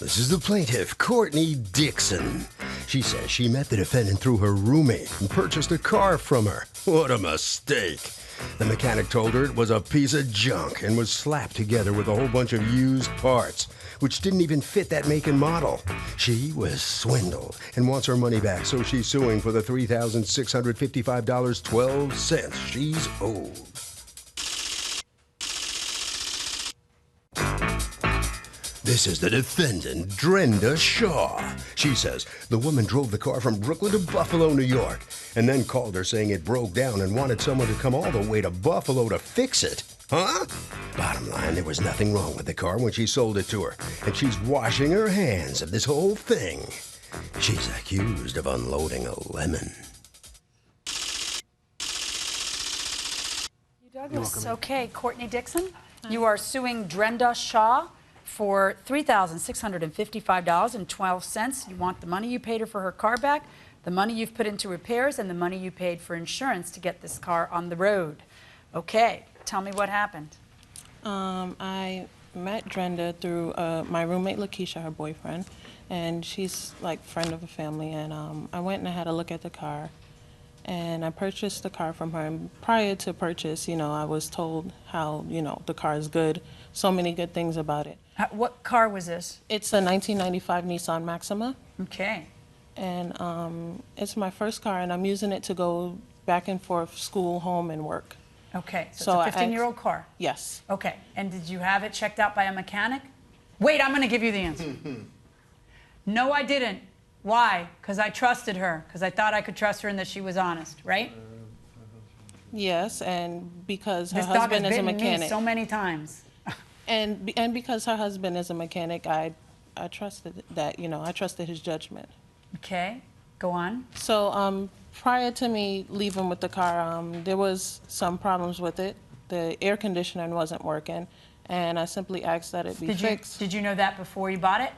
This is the plaintiff, Courtney Dixon. She says she met the defendant through her roommate and purchased a car from her. What a mistake. The mechanic told her it was a piece of junk and was slapped together with a whole bunch of used parts, which didn't even fit that make and model. She was swindled and wants her money back, so she's suing for the $3,655.12 she's owed. This is the defendant, Drenda Shaw. She says the woman drove the car from Brooklyn to Buffalo, New York, and then called her saying it broke down and wanted someone to come all the way to Buffalo to fix it. Huh? Bottom line, there was nothing wrong with the car when she sold it to her, and she's washing her hands of this whole thing. She's accused of unloading a lemon. Douglas, okay, Courtney Dixon, you are suing Drenda Shaw for $3,655.12. You want the money you paid her for her car back, the money you've put into repairs, and the money you paid for insurance to get this car on the road. Okay, tell me what happened. I met Drenda through my roommate Lakeisha, her boyfriend, and she's like friend of a family, and I went and I had a look at the car, and I purchased the car from her. And prior to purchase, you know, I was told how, you know, the car is good, so many good things about it. What car was this? It's a 1995 Nissan Maxima. Okay. And it's my first car, and I'm using it to go back and forth, school, home, and work. Okay, so it's a 15-year-old car? Yes. Okay, and did you have it checked out by a mechanic? Wait, I'm going to give you the answer. No, I didn't. Why? Because I trusted her, because I thought I could trust her and that she was honest, right? Yes, and because her This dog husband has is a bitten me mechanic. so many times. And because her husband is a mechanic, I trusted that, you know, I trusted his judgment. Okay, go on. So prior to me leaving with the car, there was some problems with it. The air conditioner wasn't working, and I simply asked that it be fixed. Did you know that before you bought it?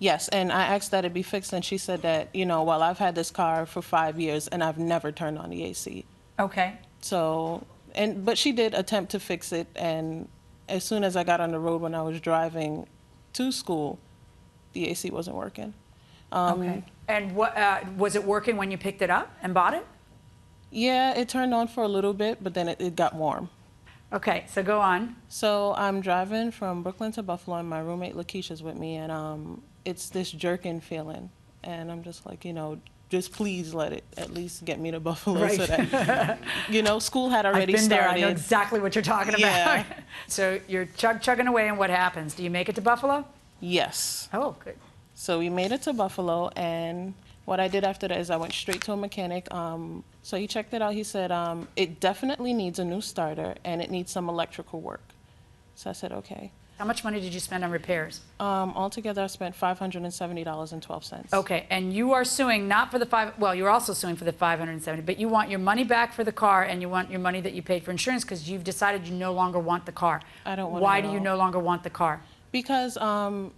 Yes, and I asked that it be fixed, and she said that, you know, well, I've had this car for 5 years, and I've never turned on the AC. Okay. So, but she did attempt to fix it, and as soon as I got on the road when I was driving to school, the AC wasn't working. Okay. And what was it working when you picked it up and bought it? Yeah, it turned on for a little bit, but then it got warm. Okay, so go on. So I'm driving from Brooklyn to Buffalo, and my roommate Lakeisha's with me, and it's this jerking feeling, and I'm just like, you know, just please let it at least get me to Buffalo, right. So that, you know, school had already I've been started. there. I know exactly what you're talking Yeah. about. So you're chugging away, and what happens? Do you make it to Buffalo? Yes. Oh, good. So we made it to Buffalo, and what I did after that is I went straight to a mechanic. So he checked it out. He said, it definitely needs a new starter, and it needs some electrical work. So I said, okay. How much money did you spend on repairs? Altogether, I spent $570.12. Okay, and you are suing not for the you're also suing for the $570, but you want your money back for the car, and you want your money that you paid for insurance because you've decided you no longer want the car. I don't want it Why at do you all. no longer want the car? Because the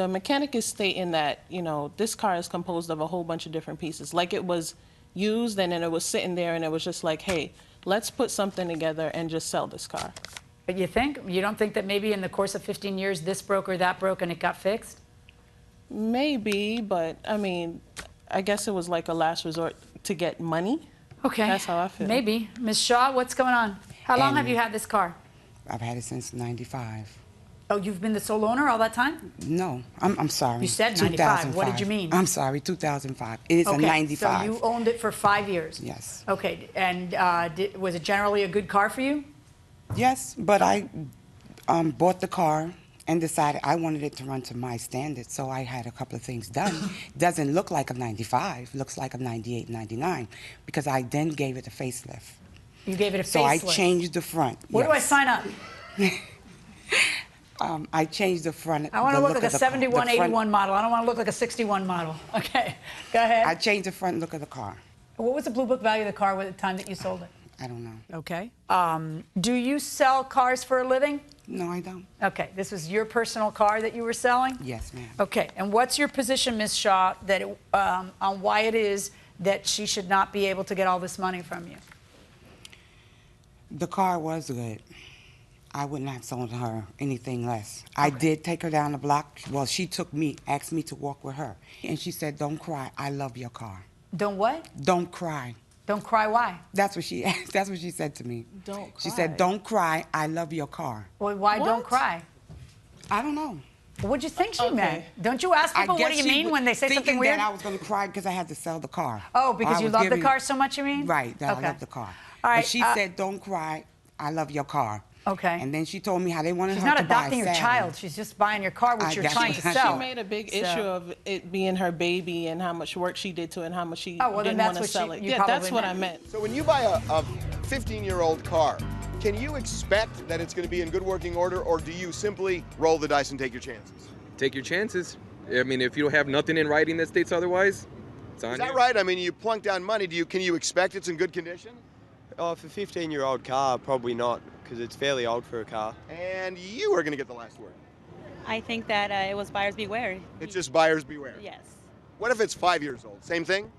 mechanic is stating that, you know, this car is composed of a whole bunch of different pieces. Like it was used, and then it was sitting there, and it was just like, hey, let's put something together and just sell this car. But you don't think that maybe in the course of 15 years this broke or that broke and it got fixed? Maybe, but I mean, I guess it was like a last resort to get money. Okay. That's how I feel. Maybe. Ms. Shaw, what's going on? How long have you had this car? I've had it since '95. Oh, you've been the sole owner all that time? No, I'm sorry. You said 95. What did you mean? I'm sorry, 2005. It is a 95. So you owned it for 5 years? Yes. Okay, and was it generally a good car for you? Yes, but I bought the car and decided I wanted it to run to my standards, so I had a couple of things done. Doesn't look like a 95, looks like a 98, 99, because I then gave it a facelift. You gave it a facelift? So I changed the front. Where do I sign up? I changed the front. I want to look like a 71, 81 model. I don't want to look like a 61 model. Okay, go ahead. I changed the front look of the car. What was the Blue Book value of the car at the time that you sold it? I don't know. Okay. Do you sell cars for a living? No, I don't. Okay, this was your personal car that you were selling? Yes, ma'am. Okay, and what's your position, Ms. Shaw, that on why it is that she should not be able to get all this money from you? The car was good. I wouldn't have sold her anything less. I did take her down the block. Well, she asked me to walk with her. And she said, don't cry, I love your car. Don't what? Don't cry. Don't cry, why? That's what she said to me. Don't cry. She said, don't cry, I love your car. Well, why What? don't cry? I don't know. What'd you think she Okay. meant? Don't you ask people what do you mean when they say something weird? That I was going to cry because I had to sell the car. Oh, because I you was love the giving- car so much, you mean? Right, that Okay. I love the car. All right, But she said, don't cry, I love your car. Okay. And then she told me how they wanted She's her not to buy adopting your Saturn. child. She's just buying your car, which you're That's trying to what- sell. She made a big So- issue of it being her baby and how much work she did to it and how much she Oh, well, then didn't that's want to what sell you it. Yeah, that's probably what I meant. meant. So when you buy a 15-year-old car, can you expect that it's going to be in good working order, or do you simply roll the dice and take your chances? Take your chances. I mean, if you have nothing in writing that states otherwise, it's on Is that you. right? I mean, you plunk down money. Can you expect it's in good condition? Oh, for a 15-year-old car, probably not, because it's fairly old for a car. And you are going to get the last word. I think that it was buyers beware. It's just buyers beware. Yes. What if it's 5 years old? Same thing?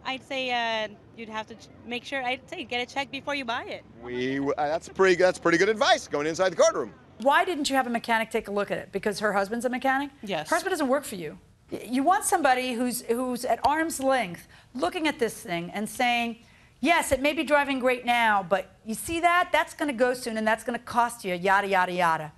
I'd say you'd have to make sure, I'd say get it checked before you buy it. That's pretty good advice going inside the courtroom. Why didn't you have a mechanic take a look at it? Because her husband's a mechanic? Yes. Her husband doesn't work for you. You want somebody who's at arm's length looking at this thing and saying, yes, it may be driving great now, but you see that? That's going to go soon, and that's going to cost you yada, yada, yada.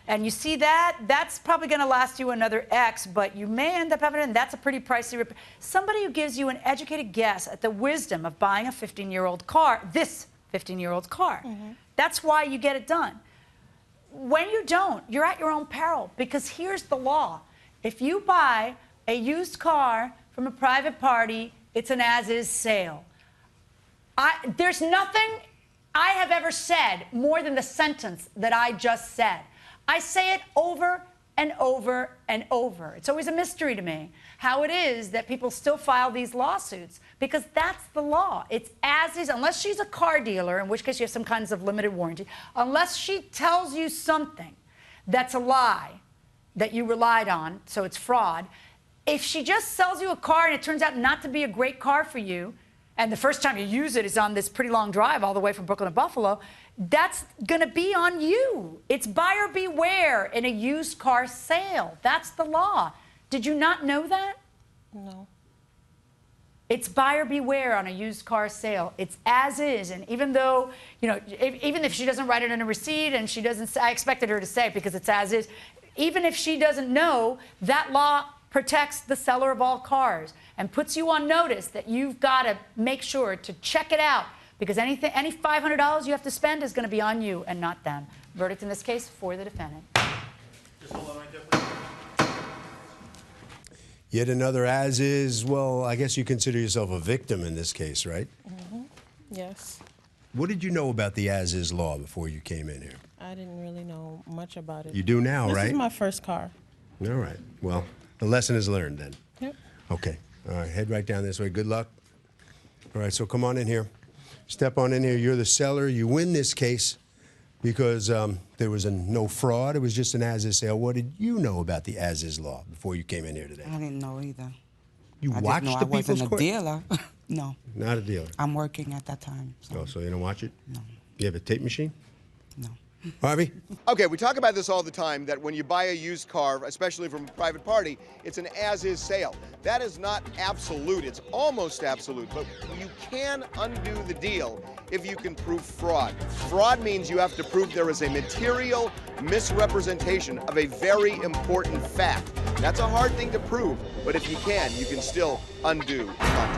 And you see that? That's probably going to last you another X, but you may end up having it, and that's a pretty pricey repair. Somebody who gives you an educated guess at the wisdom of buying a 15-year-old car, this 15-year-old car. That's why you get it done. When you don't, you're at your own peril, because here's the law. If you buy a used car from a private party, it's an as-is sale. There's nothing I have ever said more than the sentence that I just said. I say it over and over and over. It's always a mystery to me how it is that people still file these lawsuits, because that's the law. It's as is, unless she's a car dealer, in which case you have some kinds of limited warranty, unless she tells you something that's a lie that you relied on, so it's fraud. If she just sells you a car and it turns out not to be a great car for you, and the first time you use it is on this pretty long drive all the way from Brooklyn to Buffalo, that's going to be on you. It's buyer beware in a used car sale. That's the law. Did you not know that? No. It's buyer beware on a used car sale. It's as is. And even though, you know, even if she doesn't write it in a receipt and she doesn't say, I expected her to say it because it's as is, even if she doesn't know, that law protects the seller of all cars and puts you on notice that you've got to make sure to check it out, because any $500 you have to spend is going to be on you and not them. Verdict in this case for the defendant. Yet another as is, well, I guess you consider yourself a victim in this case, right? Yes. What did you know about the as is law before you came in here? I didn't really know much about it. You do now, This right? is my first car. All right. Well, the lesson is learned then. Yep. Okay. All right. Head right down this way. Good luck. All right. So come on in here. Step on in here. You're the seller. You win this case because there was no fraud. It was just an as-is sale. What did you know about the as-is law before you came in here today? I didn't know either. You I watched didn't know the I wasn't People's a Court? dealer. No, Not a dealer. I'm working at that time. So Oh, so you don't watch it? No. You have a tape machine? no. Harvey? Okay, we talk about this all the time, that when you buy a used car, especially from a private party, it's an as-is sale. That is not absolute. It's almost absolute, but you can undo the deal if you can prove fraud. Fraud means you have to prove there is a material misrepresentation of a very important fact. That's a hard thing to prove, but if you can still undo the contract.